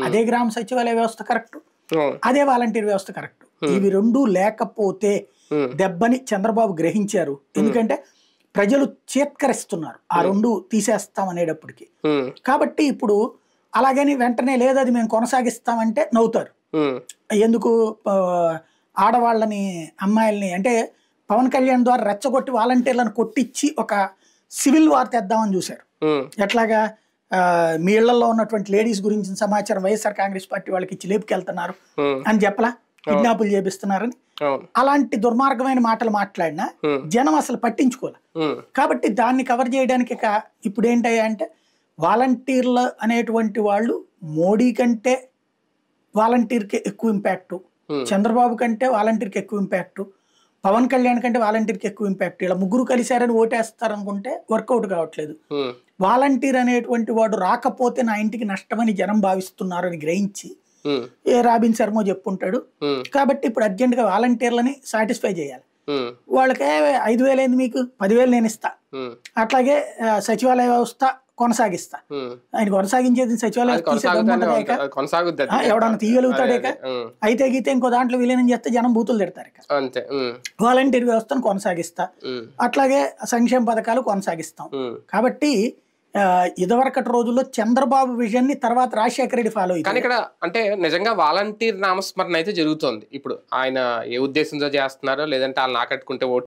అదే గ్రామ సచివాలయ వ్యవస్థ కరెక్ట్, అదే వాలంటీర్ వ్యవస్థ కరెక్ట్. ఇవి రెండూ లేకపోతే దెబ్బని చంద్రబాబు గ్రహించారు. ఎందుకంటే ప్రజలు చేత్కరిస్తున్నారు ఆ రెండు తీసేస్తాం అనేటప్పటికి. కాబట్టి ఇప్పుడు అలాగని వెంటనే లేదు అది మేము కొనసాగిస్తామంటే నవ్వుతారు. ఎందుకు ఆడవాళ్ళని అమ్మాయిల్ని అంటే పవన్ కళ్యాణ్ ద్వారా రెచ్చగొట్టి వాలంటీర్లను కొట్టించి ఒక సివిల్ వార్ తెద్దామని చూశారు. ఎట్లాగా మీ ఇళ్లలో ఉన్నటువంటి లేడీస్ గురించిన సమాచారం వైఎస్ఆర్ కాంగ్రెస్ పార్టీ వాళ్ళకి ఇచ్చి లేపుకెళ్తున్నారు అని చెప్పలా, కిడ్నాపులు చేపిస్తున్నారని. అలాంటి దుర్మార్గమైన మాటలు మాట్లాడినా జనం అసలు పట్టించుకోలే. కాబట్టి దాన్ని కవర్ చేయడానికి ఇప్పుడు ఏంటయ్యా అంటే వాలంటీర్లు అనేటువంటి వాళ్ళు మోడీ కంటే వాలంటీర్కి ఎక్కువ ఇంపాక్ట్, చంద్రబాబు కంటే వాలంటీర్కి ఎక్కువ ఇంపాక్ట్, పవన్ కళ్యాణ్ కంటే వాలంటీర్కి ఎక్కువ ఇంపాక్ట్. ఇలా ముగ్గురు కలిశారని ఓటేస్తారనుకుంటే వర్కౌట్ కావట్లేదు. వాలంటీర్ అనేటువంటి వాడు రాకపోతే నా ఇంటికి నష్టమని జనం భావిస్తున్నారు అని గ్రహించి ఏ రాబిన్ శర్మ చెప్పుంటాడు. కాబట్టి ఇప్పుడు అర్జెంట్ గా వాలంటీర్లని సాటిస్ఫై చేయాలి. వాళ్ళకే 5,000 అయింది మీకు 10,000 నేను ఇస్తా, అట్లాగే సచివాలయ వ్యవస్థ కొనసాగిస్తా. ఆయన కొనసాగించేది సచివాలయం ఎవడన్నా తీయగలుగుతాడేక, అయితే గీతే ఇంకో దాంట్లో విలీనం చేస్తే జనం బూతులు తిడతారు. వాలంటీర్ వ్యవస్థను కొనసాగిస్తా, అట్లాగే సంక్షేమ పథకాలు కొనసాగిస్తాం. కాబట్టి ఇదివరకటి రోజుల్లో చంద్రబాబు విజన్ ని తర్వాత రాజశేఖర రెడ్డి ఫాలో అయ్యారు. కానీ ఇక్కడ అంటే నిజంగా వాలంటీర్ నామస్మరణ అయితే జరుగుతోంది. ఇప్పుడు ఆయన ఏ ఉద్దేశంతో చేస్తున్నారో లేదంటే వాళ్ళు నాకట్టుకుంటే